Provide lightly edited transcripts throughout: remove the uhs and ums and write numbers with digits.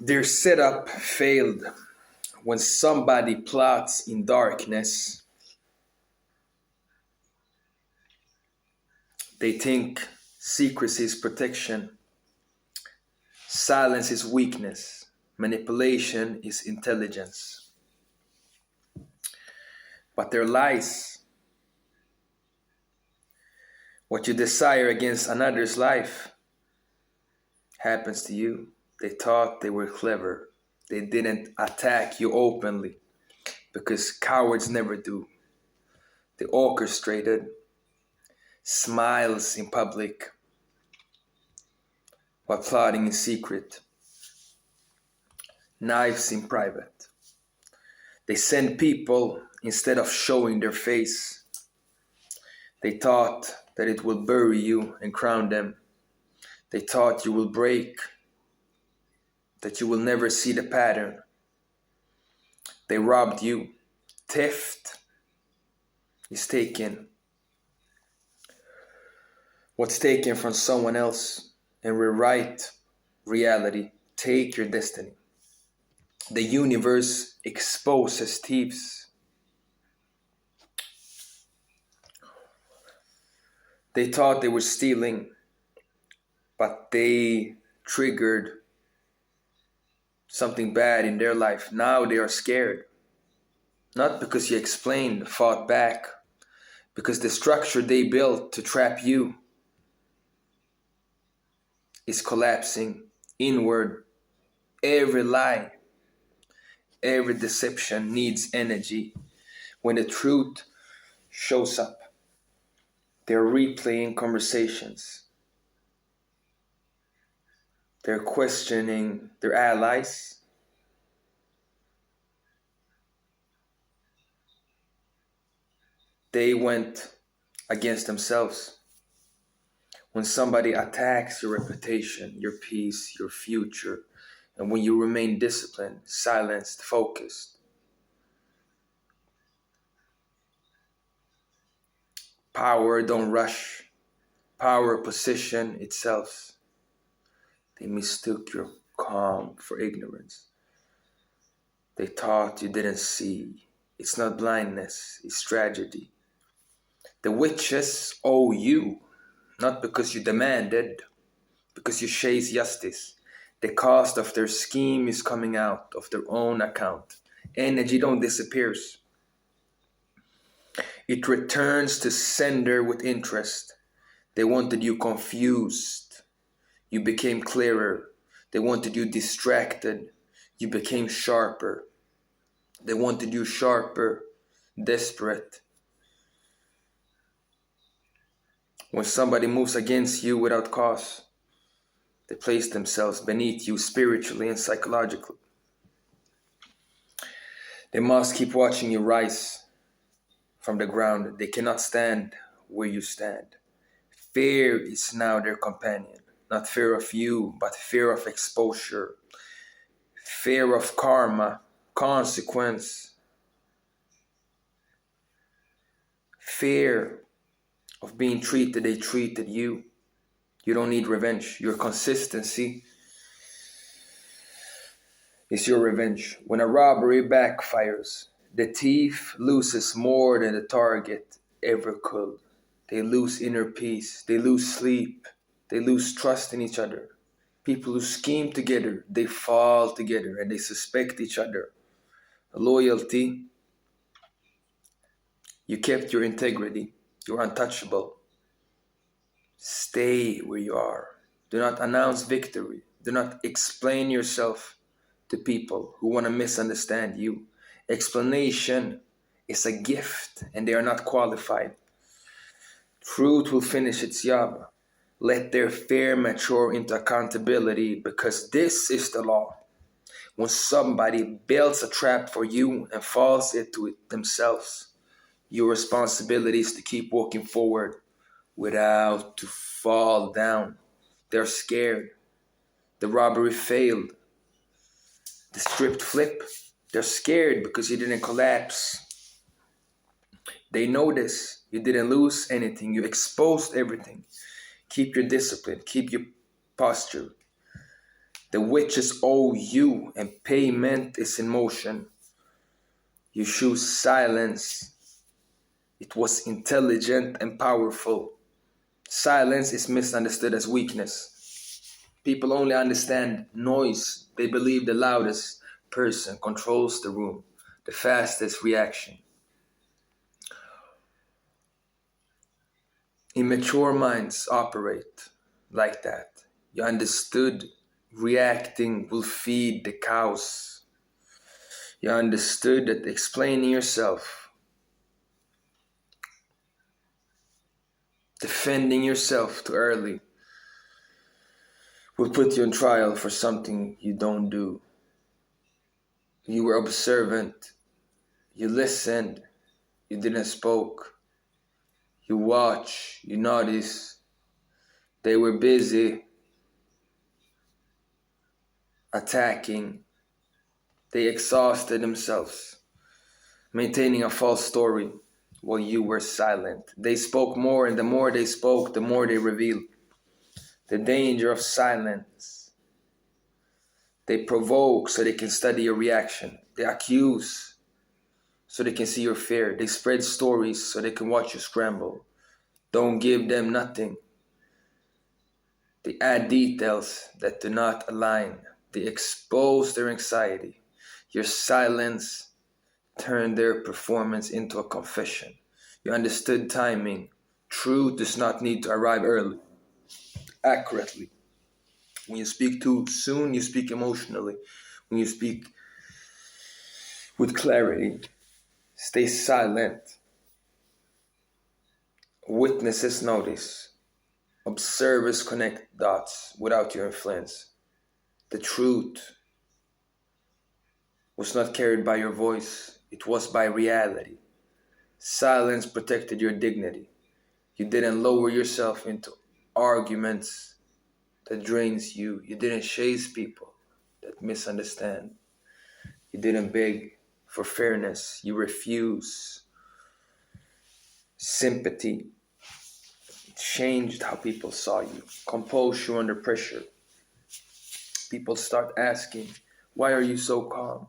Their setup failed when somebody plots in darkness. They think secrecy is protection, silence is weakness, manipulation is intelligence. But they're lies. What you desire against another's life happens to you. They thought they were clever. They didn't attack you openly because cowards never do. They orchestrated smiles in public while plotting in secret, knives in private. They send people instead of showing their face. They thought that it will bury you and crown them. They thought you will break, that you will never see the pattern. They robbed you. Theft is taken. What's taken from someone else and rewrite reality. Take your destiny. The universe exposes thieves. They thought they were stealing, but they triggered something bad in their life. Now they are scared. Not because you explained, fought back, because the structure they built to trap you is collapsing inward. Every lie, every deception needs energy. When the truth shows up, they're replaying conversations. They're questioning their allies. They went against themselves. When somebody attacks your reputation, your peace, your future, and when you remain disciplined, silenced, focused, power don't rush. Power position itself. They mistook your calm for ignorance. They thought you didn't see. It's not blindness, it's tragedy. The witches owe you, not because you demanded, because you chase justice. The cost of their scheme is coming out of their own account. Energy don't disappear. It returns to sender with interest. They wanted you confused. You became clearer. They wanted you distracted. You became sharper. They wanted you sharper, desperate. When somebody moves against you without cause, they place themselves beneath you spiritually and psychologically. They must keep watching you rise from the ground. They cannot stand where you stand. Fear is now their companion. Not fear of you, but fear of exposure. Fear of karma, consequence. Fear of being treated, they treated you. You don't need revenge. Your consistency is your revenge. When a robbery backfires, the thief loses more than the target ever could. They lose inner peace. They lose sleep. They lose trust in each other. People who scheme together, they fall together and they suspect each other. Loyalty, you kept your integrity. You're untouchable. Stay where you are. Do not announce victory. Do not explain yourself to people who want to misunderstand you. Explanation is a gift and they are not qualified. Truth will finish its job. Let their fear mature into accountability because this is the law. When somebody builds a trap for you and falls into it themselves, your responsibility is to keep walking forward without to fall down. They're scared. The robbery failed. The script flip. They're scared because you didn't collapse. They know this. You didn't lose anything. You exposed everything. Keep your discipline. Keep your posture. The witches owe you, and payment is in motion. You choose silence. It was intelligent and powerful. Silence is misunderstood as weakness. People only understand noise. They believe the loudest person controls the room, the fastest reaction. Immature minds operate like that. You understood reacting will feed the cows. You understood that explaining yourself, defending yourself too early, will put you on trial for something you don't do. You were observant. You listened. You didn't spoke. You watch. You notice. They were busy attacking. They exhausted themselves, maintaining a false story while you were silent. They spoke more, and the more they spoke, the more they revealed. The danger of silence. They provoke so they can study your reaction. They accuse so they can see your fear. They spread stories so they can watch you scramble. Don't give them nothing. They add details that do not align. They expose their anxiety. Your silence turned their performance into a confession. You understood timing. Truth does not need to arrive early, accurately. When you speak too soon, you speak emotionally. When you speak with clarity, stay silent. Witnesses notice. Observers connect dots without your influence. The truth was not carried by your voice, it was by reality. Silence protected your dignity. You didn't lower yourself into arguments that drains you. You didn't chase people that misunderstand. You didn't beg for fairness. You refuse sympathy. It changed how people saw you. Composed you under pressure. People start asking, why are you so calm?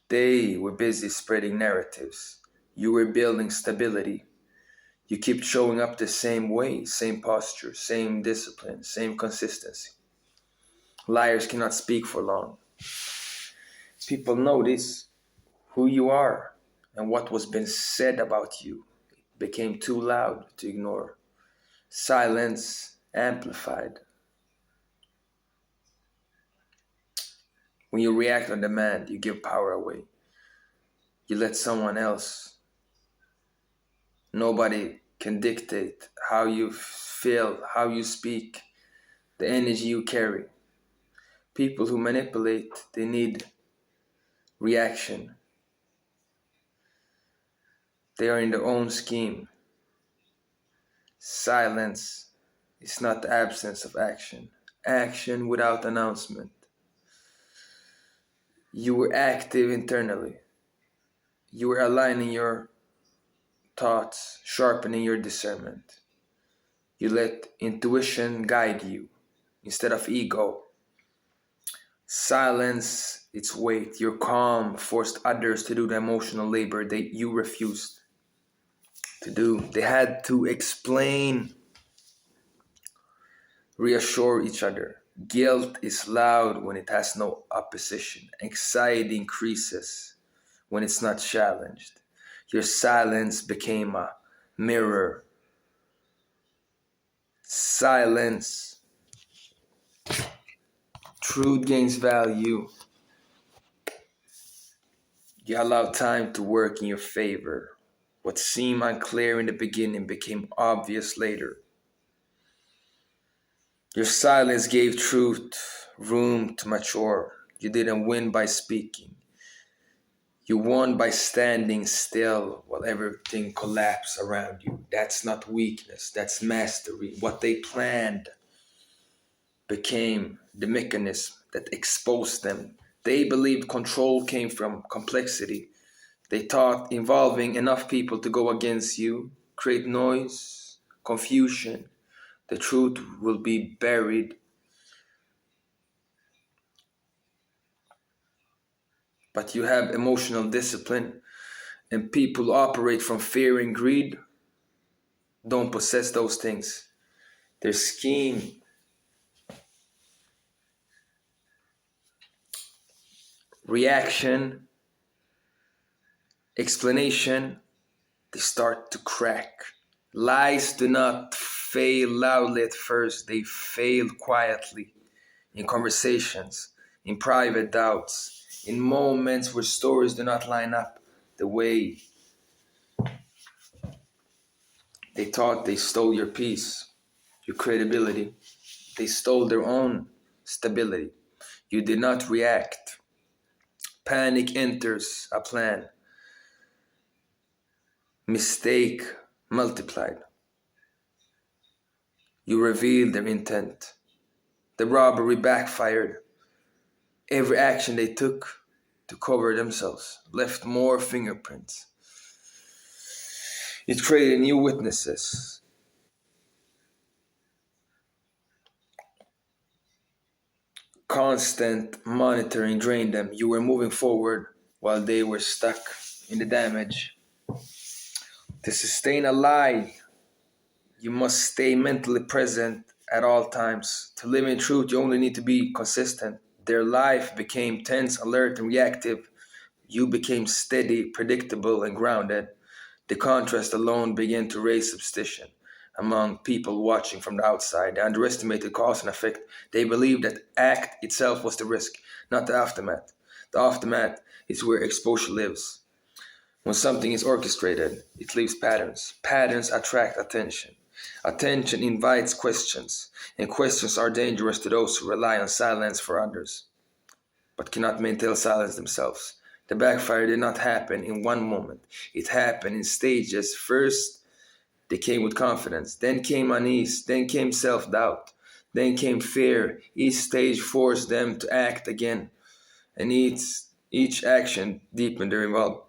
They were busy spreading narratives. You were building stability. You keep showing up the same way, same posture, same discipline, same consistency. Liars cannot speak for long. People notice who you are and what was being said about you. It became too loud to ignore. Silence amplified. When you react on demand, you give power away. You let someone else. Nobody can dictate how you feel, how you speak, the energy you carry. People who manipulate, they need reaction. They are in their own scheme. Silence is not the absence of action. Action without announcement. You were active internally. You were aligning your thoughts, sharpening your discernment. You let intuition guide you instead of ego. Silence its weight. Your calm forced others to do the emotional labor that you refused to do. They had to explain, reassure each other. Guilt is loud when it has no opposition. Anxiety increases when it's not challenged. Your silence became a mirror. Silence. Truth gains value. You allow time to work in your favor. What seemed unclear in the beginning became obvious later. Your silence gave truth room to mature. You didn't win by speaking. You won by standing still while everything collapsed around you. That's not weakness, that's mastery. What they planned became the mechanism that exposed them. They believed control came from complexity. They thought involving enough people to go against you, create noise, confusion, The truth will be buried. But you have emotional discipline, and people who operate from fear and greed don't possess those things. Their scheme, reaction, explanation, they start to crack. Lies do not fail loudly at first, they fail quietly in conversations, in private doubts, in moments where stories do not line up the way they thought. They stole your peace, your credibility. They stole their own stability. You did not react. Panic enters a plan. Mistake multiplied. You revealed their intent. The robbery backfired. Every action they took to cover themselves left more fingerprints. It created new witnesses. Constant monitoring drained them. You were moving forward while they were stuck in the damage. To sustain a lie, you must stay mentally present at all times. To live in truth, you only need to be consistent. Their life became tense, alert, and reactive. You became steady, predictable, and grounded. The contrast alone began to raise suspicion among people watching from the outside. They underestimated cause and effect. They believed that act itself was the risk, not the aftermath. The aftermath is where exposure lives. When something is orchestrated, it leaves patterns. Patterns attract attention. Attention invites questions, and questions are dangerous to those who rely on silence for others, but cannot maintain silence themselves. The backfire did not happen in one moment. It happened in stages. First, they came with confidence. Then came unease. Then came self-doubt. Then came fear. Each stage forced them to act again, and each action deepened their involvement.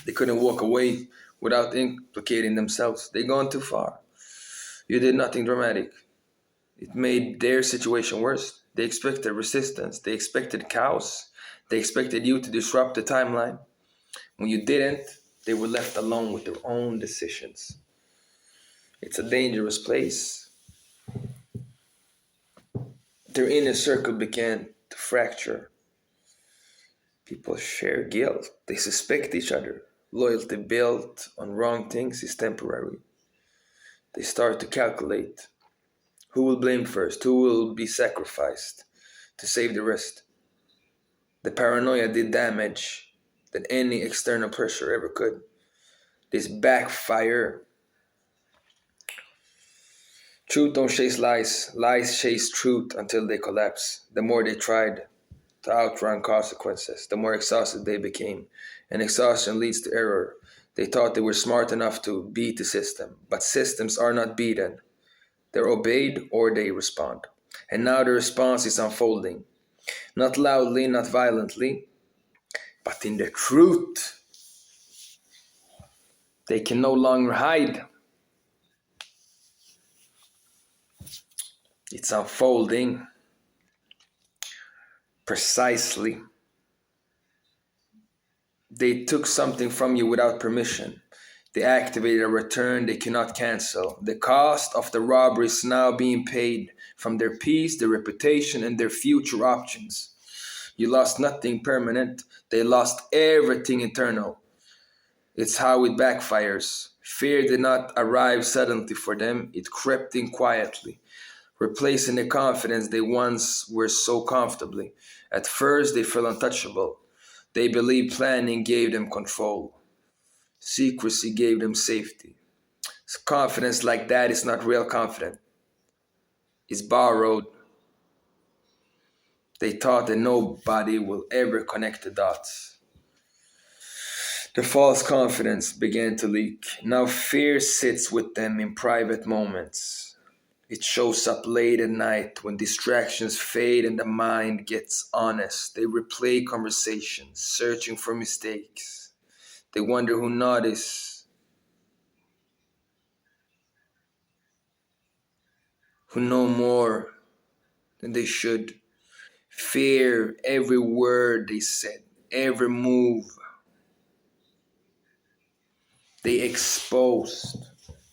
They couldn't walk away without implicating themselves. They'd gone too far. You did nothing dramatic. It made their situation worse. They expected resistance. They expected chaos. They expected you to disrupt the timeline. When you didn't, they were left alone with their own decisions. It's a dangerous place. Their inner circle began to fracture. People share guilt. They suspect each other. Loyalty built on wrong things is temporary. They start to calculate who will blame first, who will be sacrificed to save the rest. The paranoia did damage than any external pressure ever could. This backfire. Truth don't chase lies. Lies chase truth until they collapse. The more they tried to outrun consequences, the more exhausted they became. And exhaustion leads to error. They thought they were smart enough to beat the system, but systems are not beaten. They're obeyed or they respond. And now the response is unfolding. Not loudly, not violently, but in the truth. They can no longer hide. It's unfolding precisely. They took something from you without permission. They activated a return they cannot cancel. The cost of the robbery is now being paid from their peace, their reputation, and their future options. You lost nothing permanent. They lost everything internal. It's how it backfires. Fear did not arrive suddenly for them. It crept in quietly, replacing the confidence they once were so comfortably. At first, they felt untouchable. They believed planning gave them control. Secrecy gave them safety. Confidence like that is not real confidence. It's borrowed. They thought that nobody will ever connect the dots. The false confidence began to leak. Now fear sits with them in private moments. It shows up late at night when distractions fade and the mind gets honest. They replay conversations, searching for mistakes. They wonder who noticed. who know more than they should. Fear every word they said, every move they exposed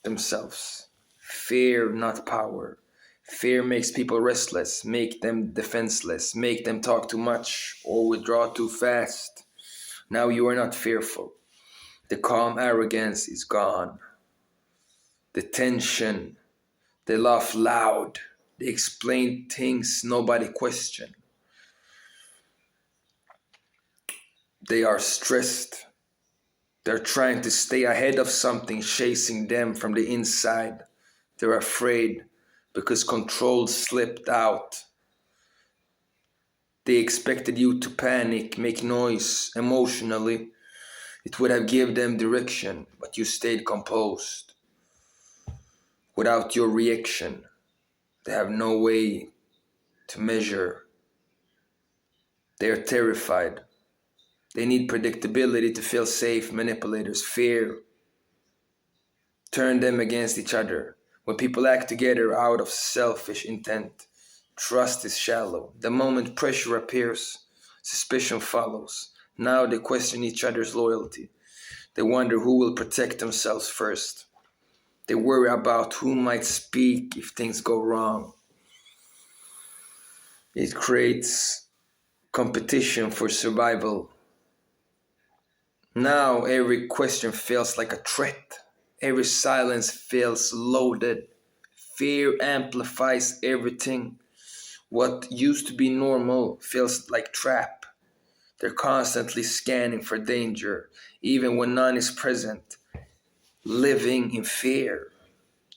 themselves. Fear, not power. Fear makes people restless, make them defenseless, make them talk too much or withdraw too fast. Now you are not fearful. The calm arrogance is gone. The tension, they laugh loud. They explain things nobody questioned. They are stressed. They're trying to stay ahead of something chasing them from the inside. They're afraid because control slipped out. They expected you to panic, make noise emotionally. It would have given them direction, but you stayed composed. Without your reaction, they have no way to measure. They're terrified. They need predictability to feel safe. Manipulators, fear, turn them against each other. When people act together out of selfish intent, trust is shallow. The moment pressure appears, suspicion follows. Now they question each other's loyalty. They wonder who will protect themselves first. They worry about who might speak if things go wrong. It creates competition for survival. Now every question feels like a threat. Every silence feels loaded. Fear amplifies everything. What used to be normal feels like trap. They're constantly scanning for danger, even when none is present. Living in fear,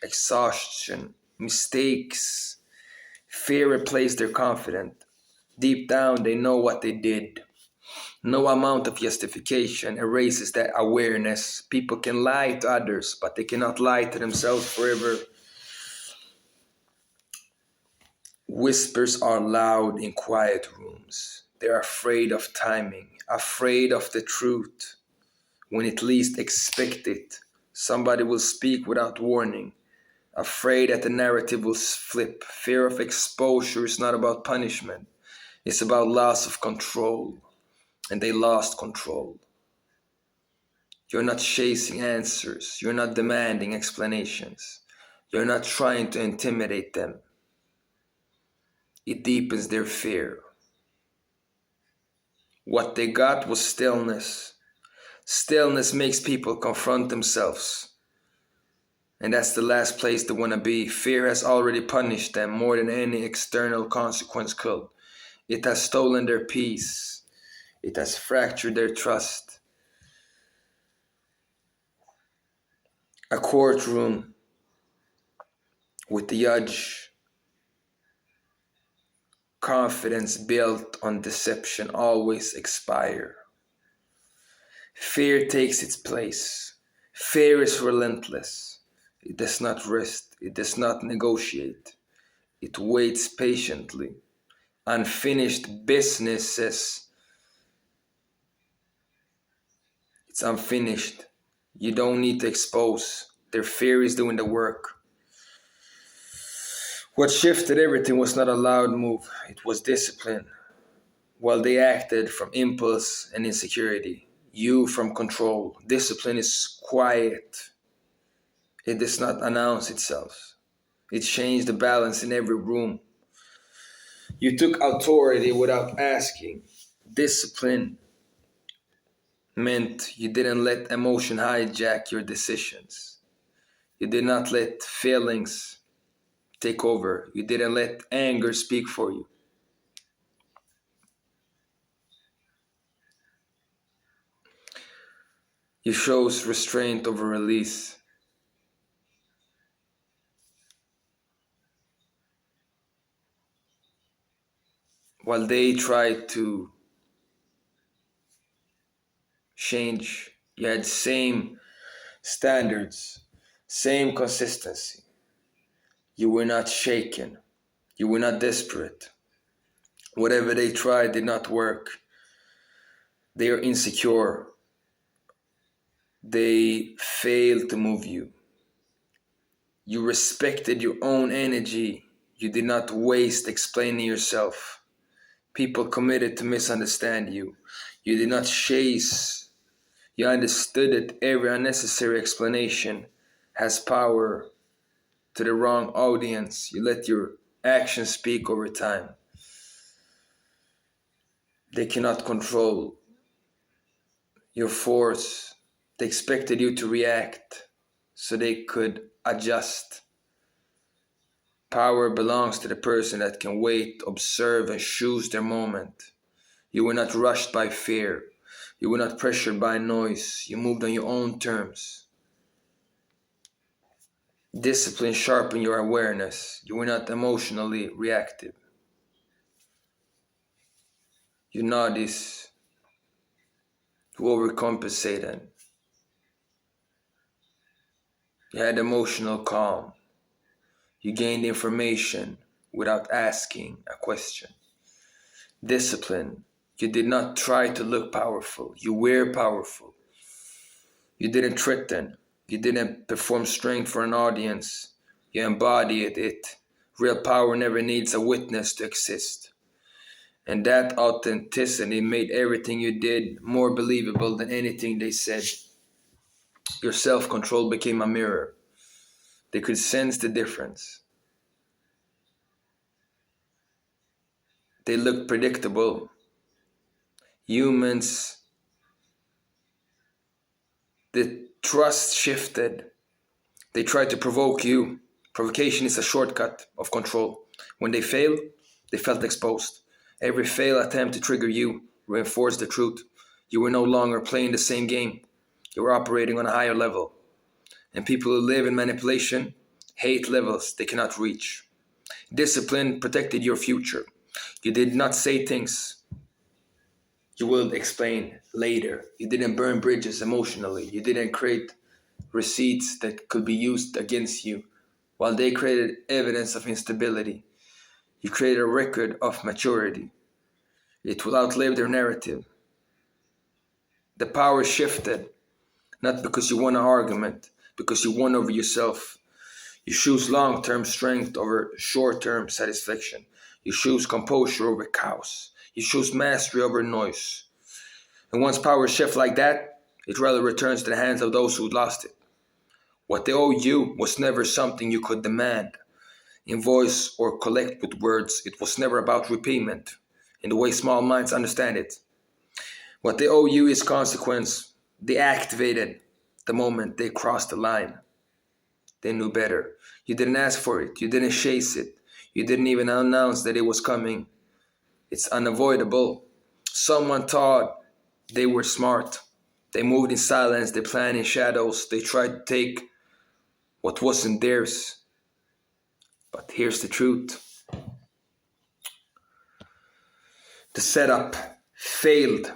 exhaustion, mistakes. Fear replaced their confidence. Deep down, they know what they did. No amount of justification erases that awareness. People can lie to others, but they cannot lie to themselves forever. Whispers are loud in quiet rooms. They're afraid of timing, afraid of the truth. When it least expect it, somebody will speak without warning, afraid that the narrative will flip. Fear of exposure is not about punishment, it's about loss of control. And they lost control. You're not chasing answers. You're not demanding explanations. You're not trying to intimidate them. It deepens their fear. What they got was stillness. Stillness makes people confront themselves. And that's the last place they want to be. Fear has already punished them more than any external consequence could. It has stolen their peace. It has fractured their trust. A courtroom with the judge. Confidence built on deception always expire. Fear takes its place. Fear is relentless. It does not rest. It does not negotiate. It waits patiently. Unfinished businesses. It's unfinished. You don't need to expose. Their fear is doing the work. What shifted everything was not a loud move. It was discipline. While they acted from impulse and insecurity, you from control. Discipline is quiet. It does not announce itself. It changed the balance in every room. You took authority without asking. Discipline meant you didn't let emotion hijack your decisions. You did not let feelings take over. You didn't let anger speak for you. You chose restraint over release. While they tried to change, you had same standards, same consistency. You were not shaken. You were not desperate. Whatever they tried did not work. They are insecure. They failed to move you. You respected your own energy. You did not waste explaining yourself. People committed to misunderstand you. You did not chase. You understood that every unnecessary explanation has power to the wrong audience. You let your actions speak over time. They cannot control your force. They expected you to react so they could adjust. Power belongs to the person that can wait, observe, and choose their moment. You were not rushed by fear. You were not pressured by noise. You moved on your own terms. Discipline sharpened your awareness. You were not emotionally reactive. You noticed who overcompensated. You had emotional calm. You gained information without asking a question. Discipline. You did not try to look powerful. You were powerful. You didn't threaten. You didn't perform strength for an audience. You embodied it. Real power never needs a witness to exist. And that authenticity made everything you did more believable than anything they said. Your self-control became a mirror. They could sense the difference. They looked predictable. Humans, the trust shifted. They tried to provoke you. Provocation is a shortcut of control. When they fail, they felt exposed. Every fail attempt to trigger you reinforced the truth. You were no longer playing the same game. You were operating on a higher level. And people who live in manipulation hate levels they cannot reach. Discipline protected your future. You did not say things you will explain later. You didn't burn bridges emotionally. You didn't create receipts that could be used against you. While they created evidence of instability, you created a record of maturity. It will outlive their narrative. The power shifted, not because you won an argument, because you won over yourself. You choose long-term strength over short-term satisfaction. You choose composure over chaos. You choose mastery over noise. And once power shifts like that, it rather returns to the hands of those who lost it. What they owe you was never something you could demand, invoice, or collect with words. It was never about repayment, in the way small minds understand it. What they owe you is consequence. They activated the moment they crossed the line. They knew better. You didn't ask for it. You didn't chase it. You didn't even announce that it was coming. It's unavoidable. Someone thought they were smart. They moved in silence. They planned in shadows. They tried to take what wasn't theirs. But here's the truth. The setup failed.